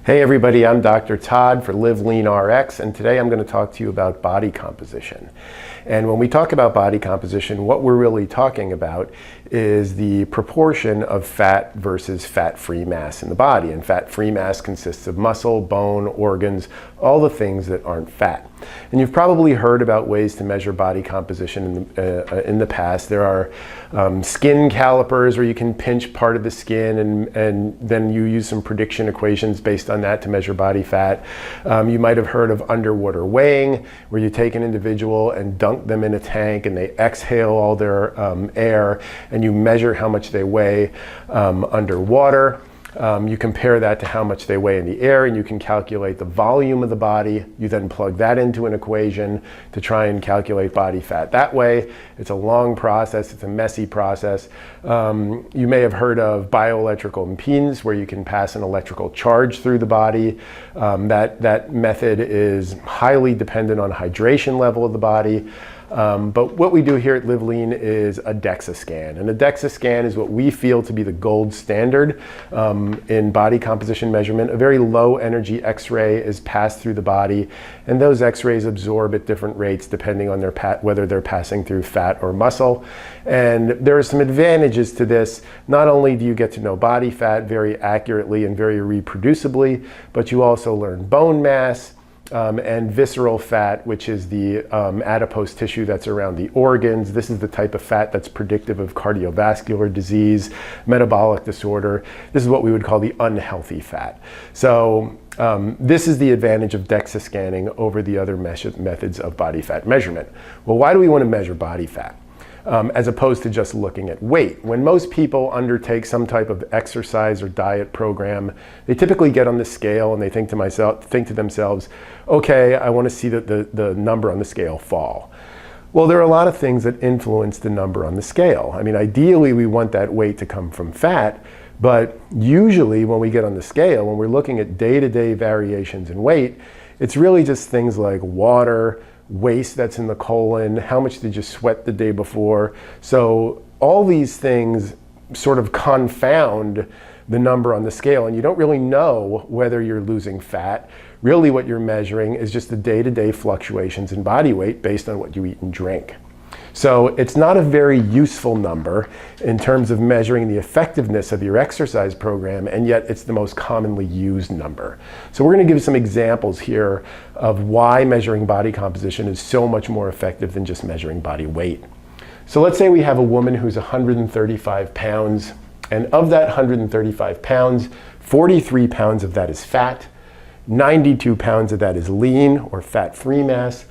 Hey everybody, I'm Dr. Todd for Live Lean RX, and today I'm going to talk to you about body composition. And when we talk about body composition, what we're really talking about is the proportion of fat versus fat-free mass in the body. And fat-free mass consists of muscle, bone, organs, all the things that aren't fat. And you've probably heard about ways to measure body composition in the past. There are skin calipers where you can pinch part of the skin and then you use some prediction equations based on that to measure body fat. You might have heard of underwater weighing, where you take an individual and dunk them in a tank and they exhale all their air and you measure how much they weigh underwater. You compare that to how much they weigh in the air and you can calculate the volume of the body. You then plug that into an equation to try and calculate body fat that way. It's a long process, it's a messy process. You may have heard of bioelectrical impedance, where you can pass an electrical charge through the body. That method is highly dependent on hydration level of the body. But what we do here at Live Lean is a DEXA scan. And a DEXA scan is what we feel to be the gold standard in body composition measurement. A very low energy X-ray is passed through the body, and those X-rays absorb at different rates depending on whether they're passing through fat or muscle. And there are some advantages to this. Not only do you get to know body fat very accurately and very reproducibly, but you also learn bone mass, and visceral fat, which is the adipose tissue that's around the organs. This is the type of fat that's predictive of cardiovascular disease, metabolic disorder. This is what we would call the unhealthy fat. So this is the advantage of DEXA scanning over the other methods of body fat measurement. Well, why do we want to measure body fat? As opposed to just looking at weight. When most people undertake some type of exercise or diet program, they typically get on the scale and they think to themselves, okay, I want to see the number on the scale fall. Well, there are a lot of things that influence the number on the scale. I mean, ideally we want that weight to come from fat, but usually when we get on the scale, when we're looking at day-to-day variations in weight, it's really just things like water, waste that's in the colon, how much did you sweat the day before. So all these things sort of confound the number on the scale, and you don't really know whether you're losing fat. Really what you're measuring is just the day-to-day fluctuations in body weight based on what you eat and drink. So it's not a very useful number in terms of measuring the effectiveness of your exercise program, and yet it's the most commonly used number. So we're going to give some examples here of why measuring body composition is so much more effective than just measuring body weight. So let's say we have a woman who's 135 pounds, and of that 135 pounds, 43 pounds of that is fat, 92 pounds of that is lean or fat-free mass,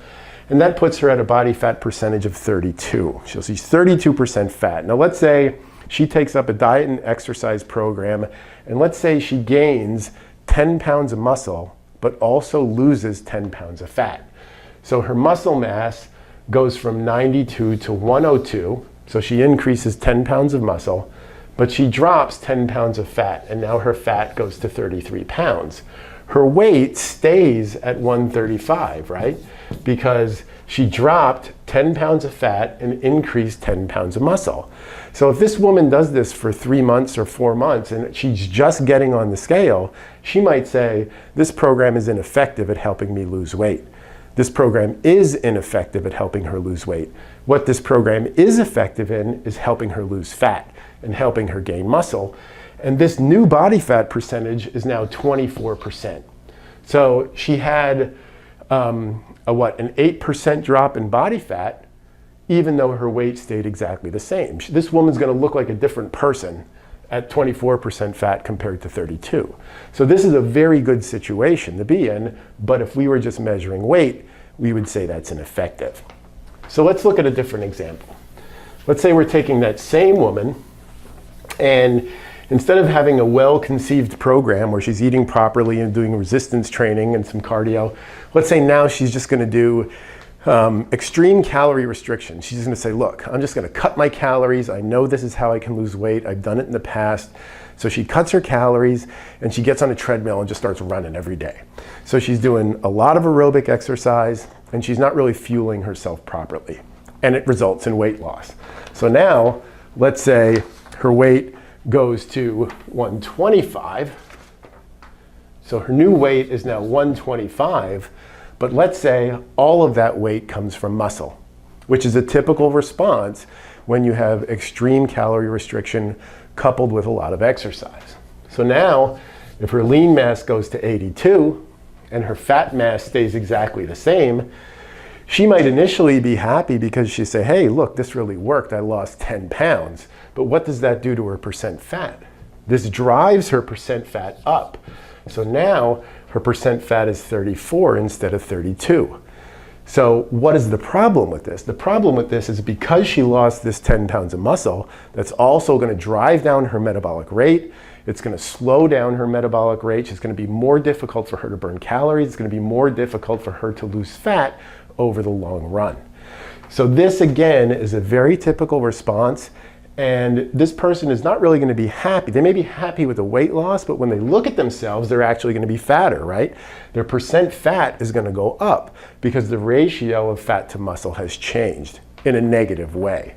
and that puts her at a body fat percentage of 32. So she's 32% fat. Now let's say she takes up a diet and exercise program, and let's say she gains 10 pounds of muscle, but also loses 10 pounds of fat. So her muscle mass goes from 92 to 102, so she increases 10 pounds of muscle, but she drops 10 pounds of fat, and now her fat goes to 33 pounds. Her weight stays at 135, right? Because she dropped 10 pounds of fat and increased 10 pounds of muscle. So if this woman does this for 3 months or 4 months and she's just getting on the scale, she might say, this program is ineffective at helping me lose weight. This program is ineffective at helping her lose weight. What this program is effective in is helping her lose fat and helping her gain muscle. And this new body fat percentage is now 24%. So she had an 8% drop in body fat, even though her weight stayed exactly the same. This woman's going to look like a different person at 24% fat compared to 32. So this is a very good situation to be in, but if we were just measuring weight, we would say that's ineffective. So let's look at a different example. Let's say we're taking that same woman, and instead of having a well-conceived program where she's eating properly and doing resistance training and some cardio, let's say now she's just going to do extreme calorie restriction. She's going to say, look, I'm just going to cut my calories. I know this is how I can lose weight. I've done it in the past. So she cuts her calories and she gets on a treadmill and just starts running every day. So she's doing a lot of aerobic exercise and she's not really fueling herself properly. And it results in weight loss. So now, let's say her weight goes to 125. So her new weight is now 125, but let's say all of that weight comes from muscle, which is a typical response when you have extreme calorie restriction coupled with a lot of exercise. So now, if her lean mass goes to 82 and her fat mass stays exactly the same, she might initially be happy because she say, hey, look, this really worked. I lost 10 pounds. But what does that do to her percent fat? This drives her percent fat up. So now her percent fat is 34 instead of 32. So what is the problem with this? The problem with this is because she lost this 10 pounds of muscle, that's also going to drive down her metabolic rate. It's going to slow down her metabolic rate. It's going to be more difficult for her to burn calories. It's going to be more difficult for her to lose fat over the long run. So this again is a very typical response, and this person is not really going to be happy. They may be happy with the weight loss, but when they look at themselves, they're actually going to be fatter, right? Their percent fat is going to go up because the ratio of fat to muscle has changed in a negative way.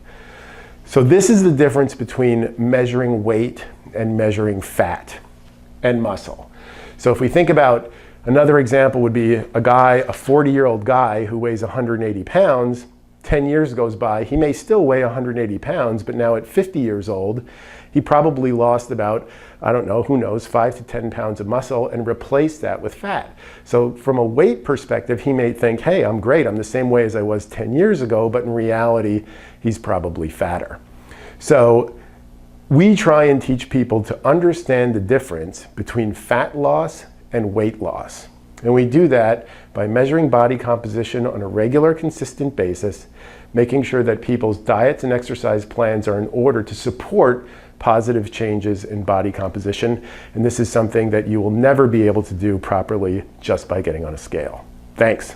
So this is the difference between measuring weight and measuring fat and muscle. So if we think about another example would be a guy, a 40-year-old guy who weighs 180 pounds, 10 years goes by, he may still weigh 180 pounds, but now at 50 years old, he probably lost about, I don't know, who knows, 5 to 10 pounds of muscle and replaced that with fat. So from a weight perspective, he may think, hey, I'm great, I'm the same way as I was 10 years ago, but in reality, he's probably fatter. So we try and teach people to understand the difference between fat loss and weight loss. And we do that by measuring body composition on a regular, consistent basis, making sure that people's diets and exercise plans are in order to support positive changes in body composition. And this is something that you will never be able to do properly just by getting on a scale. Thanks.